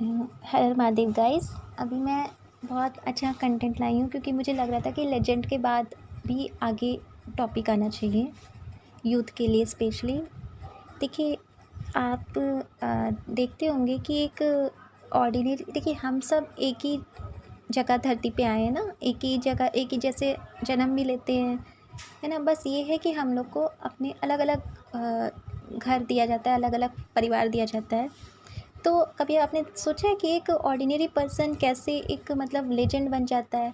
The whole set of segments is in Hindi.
हर महादेव गाइस। अभी मैं बहुत अच्छा कंटेंट लाई हूँ क्योंकि मुझे लग रहा था कि लेजेंड के बाद भी आगे टॉपिक आना चाहिए यूथ के लिए स्पेशली। देखिए, आप देखते होंगे कि एक ऑर्डिनरी, देखिए हम सब एक ही जगह धरती पे आए हैं ना, एक ही जगह एक ही जैसे जन्म भी लेते हैं, है ना। बस ये है कि हम लोग को अपने अलग अलग घर दिया जाता है, अलग अलग परिवार दिया जाता है। तो कभी आपने सोचा है कि एक ऑर्डिनरी पर्सन कैसे एक मतलब लेजेंड बन जाता है?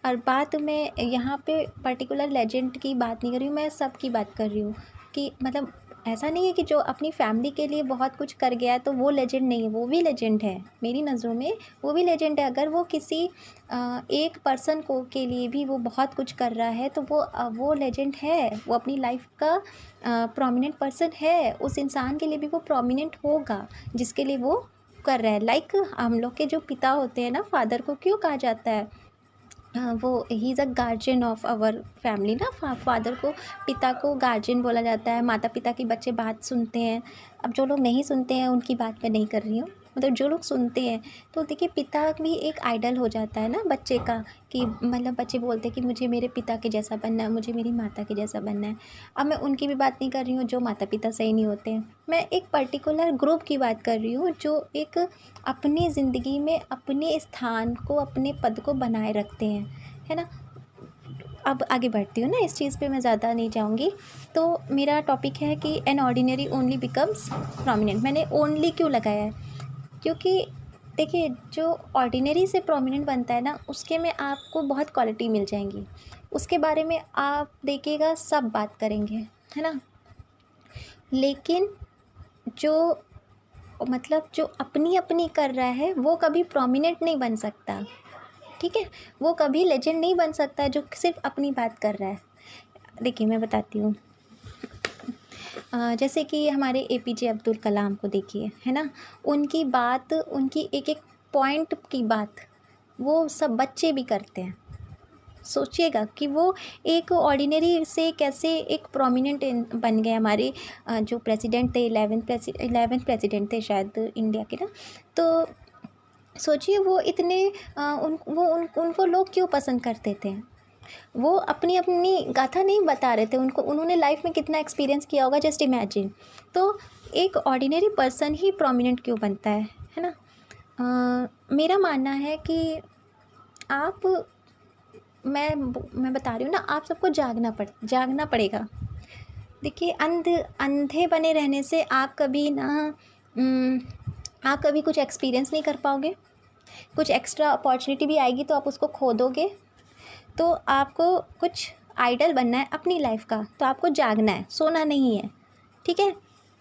और बात मैं यहाँ पे पर्टिकुलर लेजेंड की बात नहीं कर रही हूँ, मैं सब की बात कर रही हूँ कि मतलब ऐसा नहीं है कि जो अपनी फैमिली के लिए बहुत कुछ कर गया है तो वो लेजेंड नहीं है, वो भी लेजेंड है मेरी नज़रों में। वो भी लेजेंड है अगर वो किसी एक पर्सन को के लिए भी वो बहुत कुछ कर रहा है तो वो लेजेंड है, वो अपनी लाइफ का प्रोमिनेंट पर्सन है। उस इंसान के लिए भी वो प्रोमिनेंट होगा जिसके लिए वो कर रहा है। लाइक हम लोग के जो पिता होते हैं ना, फादर को क्यों कहा जाता है वो ही is a guardian of our family ना। फादर को, पिता को गार्जियन बोला जाता है। माता पिता की बच्चे बात सुनते हैं। अब जो लोग नहीं सुनते हैं उनकी बात मैं नहीं कर रही हूँ, मतलब जो लोग सुनते हैं तो देखिए पिता भी एक आइडल हो जाता है ना बच्चे का, कि मतलब बच्चे बोलते हैं कि मुझे मेरे पिता के जैसा बनना है, मुझे मेरी माता के जैसा बनना है। अब मैं उनकी भी बात नहीं कर रही हूँ जो माता पिता सही नहीं होते हैं, मैं एक पर्टिकुलर ग्रुप की बात कर रही हूँ जो एक अपनी ज़िंदगी में अपने स्थान को, अपने पद को बनाए रखते हैं, है ना। अब आगे बढ़ती हूँ ना, इस चीज़ पे मैं ज़्यादा नहीं जाऊँगी। तो मेरा टॉपिक है कि an ordinary only becomes prominent. मैंने ओनली क्यों लगाया है? क्योंकि देखिए जो ऑर्डिनरी से प्रोमिनेंट बनता है ना, उसके में आपको बहुत क्वालिटी मिल जाएंगी, उसके बारे में आप देखिएगा सब बात करेंगे, है ना। लेकिन जो मतलब जो अपनी अपनी कर रहा है वो कभी प्रोमिनेंट नहीं बन सकता, ठीक है। वो कभी लेजेंड नहीं बन सकता है जो सिर्फ अपनी बात कर रहा है। देखिए मैं बताती हूँ, जैसे कि हमारे एपीजे अब्दुल कलाम को देखिए, है ना। उनकी बात, उनकी एक एक पॉइंट की बात वो सब बच्चे भी करते हैं। सोचिएगा कि वो एक ऑर्डिनरी से कैसे एक प्रोमिनेंट बन गए। हमारे जो प्रेसिडेंट थे, 11th प्रेसिडेंट थे शायद इंडिया के ना। तो सोचिए वो इतने उनको लोग क्यों पसंद करते थे? वो अपनी अपनी गाथा नहीं बता रहे थे, उनको उन्होंने लाइफ में कितना एक्सपीरियंस किया होगा, जस्ट इमेजिन। तो एक ऑर्डिनरी पर्सन ही प्रोमिनेंट क्यों बनता है ना। मेरा मानना है कि आप मैं बता रही हूँ ना, आप सबको जागना पड़ेगा। देखिए अंधे बने रहने से आप कभी ना आप कभी कुछ एक्सपीरियंस नहीं कर पाओगे। कुछ एक्स्ट्रा अपॉर्चुनिटी भी आएगी तो आप उसको खो दोगे। तो आपको कुछ आइडल बनना है अपनी लाइफ का, तो आपको जागना है, सोना नहीं है, ठीक है।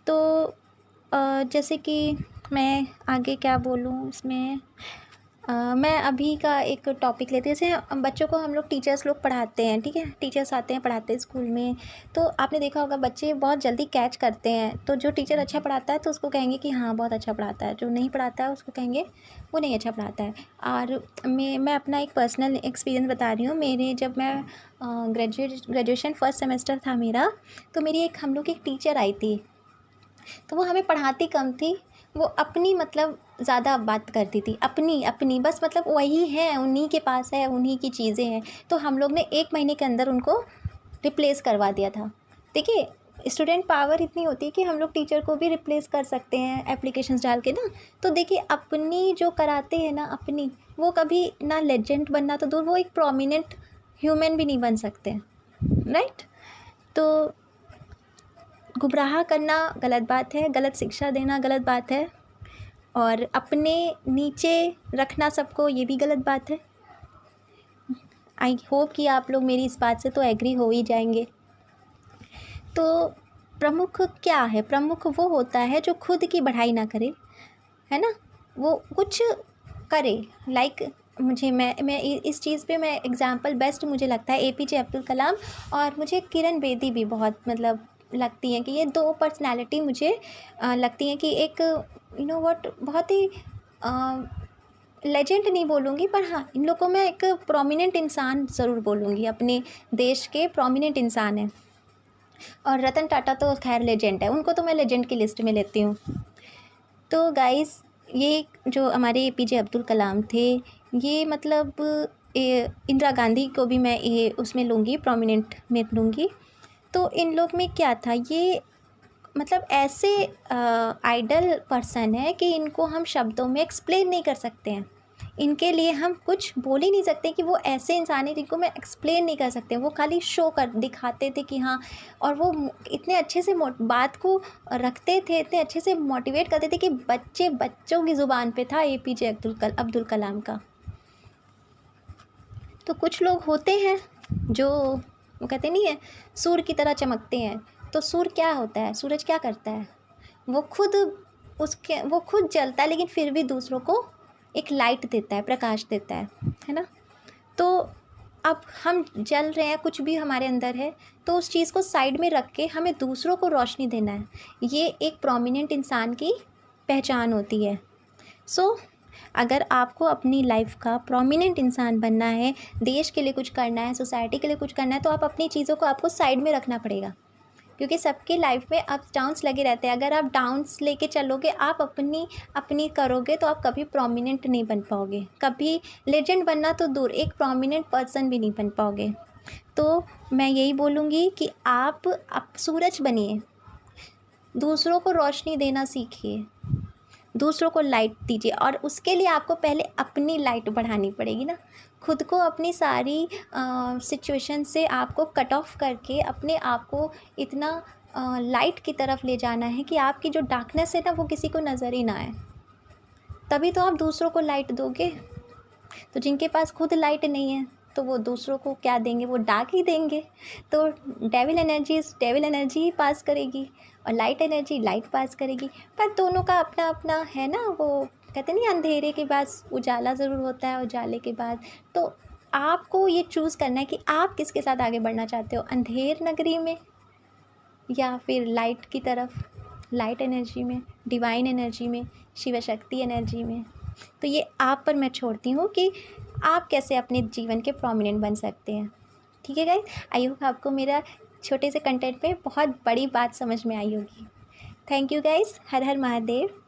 तो जैसे कि मैं आगे क्या बोलूँ इसमें, मैं अभी का एक टॉपिक लेते हैं। जैसे बच्चों को हम लोग टीचर्स लोग पढ़ाते हैं, ठीक है, टीचर्स आते हैं पढ़ाते हैं स्कूल में। तो आपने देखा होगा बच्चे बहुत जल्दी कैच करते हैं। तो जो टीचर अच्छा पढ़ाता है तो उसको कहेंगे कि हाँ बहुत अच्छा पढ़ाता है, जो नहीं पढ़ाता है उसको कहेंगे वो नहीं अच्छा पढ़ाता है। और मैं अपना एक पर्सनल एक्सपीरियंस बता रही हूँ। मेरे जब मैं ग्रेजुएशन फर्स्ट सेमेस्टर था मेरा, तो मेरी एक हम लोग की एक टीचर आई थी। तो वो हमें पढ़ाती कम थी, वो अपनी मतलब ज़्यादा बात करती थी, अपनी अपनी बस, मतलब वही है, उन्हीं के पास है, उन्हीं की चीज़ें हैं। तो हम लोग ने 1 महीने के अंदर उनको रिप्लेस करवा दिया था। देखिए स्टूडेंट पावर इतनी होती है कि हम लोग टीचर को भी रिप्लेस कर सकते हैं एप्लीकेशंस डाल के ना। तो देखिए अपनी जो कराते हैं ना अपनी, वो कभी ना लेजेंड बनना तो दूर, वो एक प्रोमिनेंट ह्यूमन भी नहीं बन सकते, राइट। तो गुमराह करना गलत बात है, गलत शिक्षा देना गलत बात है, और अपने नीचे रखना सबको, ये भी गलत बात है। आई होप कि आप लोग मेरी इस बात से तो एग्री हो ही जाएंगे। तो प्रमुख क्या है? प्रमुख वो होता है जो खुद की बढ़ाई ना करे, है ना, वो कुछ करे। लाइक मैं इस चीज़ पे मैं एग्ज़ाम्पल बेस्ट मुझे लगता है एपीजे अब्दुल कलाम, और मुझे किरण बेदी भी बहुत मतलब लगती हैं कि ये 2 पर्सनैलिटी मुझे लगती हैं कि एक व्हाट बहुत ही लेजेंड नहीं बोलूँगी, पर हाँ इन लोगों में एक प्रोमिनेंट इंसान ज़रूर बोलूँगी, अपने देश के प्रोमिनेंट इंसान हैं। और रतन टाटा तो खैर लेजेंड है, उनको तो मैं लेजेंड की लिस्ट में लेती हूँ। तो गाइस ये जो हमारे एपीजे अब्दुल कलाम थे, ये मतलब इंदिरा गांधी को भी मैं ये उसमें लूँगी, प्रोमिनेंट में लूँगी। तो इन लोग में क्या था, ये मतलब ऐसे आइडल पर्सन है कि इनको हम शब्दों में एक्सप्लेन नहीं कर सकते हैं। इनके लिए हम कुछ बोल ही नहीं सकते कि वो ऐसे इंसान है जिनको मैं एक्सप्लेन नहीं कर सकते। वो खाली शो कर दिखाते थे कि हाँ, और वो इतने अच्छे से बात को रखते थे, इतने अच्छे से मोटिवेट करते थे कि बच्चों की ज़ुबान पे था एपीजे अब्दुल कलाम का। तो कुछ लोग होते हैं जो वो कहते नहीं है सूर्य की तरह चमकते हैं। तो सूर्य क्या होता है, सूरज क्या करता है, वो खुद जलता है लेकिन फिर भी दूसरों को एक लाइट देता है, प्रकाश देता है ना। तो अब हम जल रहे हैं, कुछ भी हमारे अंदर है, तो उस चीज़ को साइड में रख के हमें दूसरों को रोशनी देना है। ये एक प्रोमिनेंट इंसान की पहचान होती है। सो अगर आपको अपनी लाइफ का प्रोमिनेंट इंसान बनना है, देश के लिए कुछ करना है, सोसाइटी के लिए कुछ करना है, तो आप अपनी चीज़ों को आपको साइड में रखना पड़ेगा, क्योंकि सबकी लाइफ में अप्स डाउन्स लगे रहते हैं। अगर आप डाउन्स लेके चलोगे, आप अपनी करोगे, तो आप कभी प्रोमिनेंट नहीं बन पाओगे। कभी लेजेंड बनना तो दूर, एक प्रोमिनेंट पर्सन भी नहीं बन पाओगे। तो मैं यही बोलूँगी कि आप सूरज बनिए, दूसरों को रोशनी देना सीखिए, दूसरों को लाइट दीजिए। और उसके लिए आपको पहले अपनी लाइट बढ़ानी पड़ेगी ना। खुद को अपनी सारी सिचुएशन से आपको कट ऑफ करके अपने आप को इतना लाइट की तरफ ले जाना है कि आपकी जो डार्कनेस है ना, वो किसी को नज़र ही ना आए। तभी तो आप दूसरों को लाइट दोगे। तो जिनके पास खुद लाइट नहीं है, तो वो दूसरों को क्या देंगे, वो डार्क ही देंगे। तो डेविल एनर्जी ही पास करेगी, और लाइट एनर्जी लाइट पास करेगी। पर दोनों का अपना अपना है ना, वो कहते नहीं अंधेरे के बाद उजाला ज़रूर होता है, उजाले के बाद। तो आपको ये चूज़ करना है कि आप किसके साथ आगे बढ़ना चाहते हो, अंधेर नगरी में या फिर लाइट की तरफ, लाइट एनर्जी में, डिवाइन एनर्जी में, शिव शक्ति एनर्जी में। तो ये आप पर मैं छोड़ती हूँ कि आप कैसे अपने जीवन के प्रोमिनेंट बन सकते हैं। ठीक है गाइस, आई होप आपको मेरा छोटे से कंटेंट में बहुत बड़ी बात समझ में आई होगी। Thank you guys, her her Mahadev.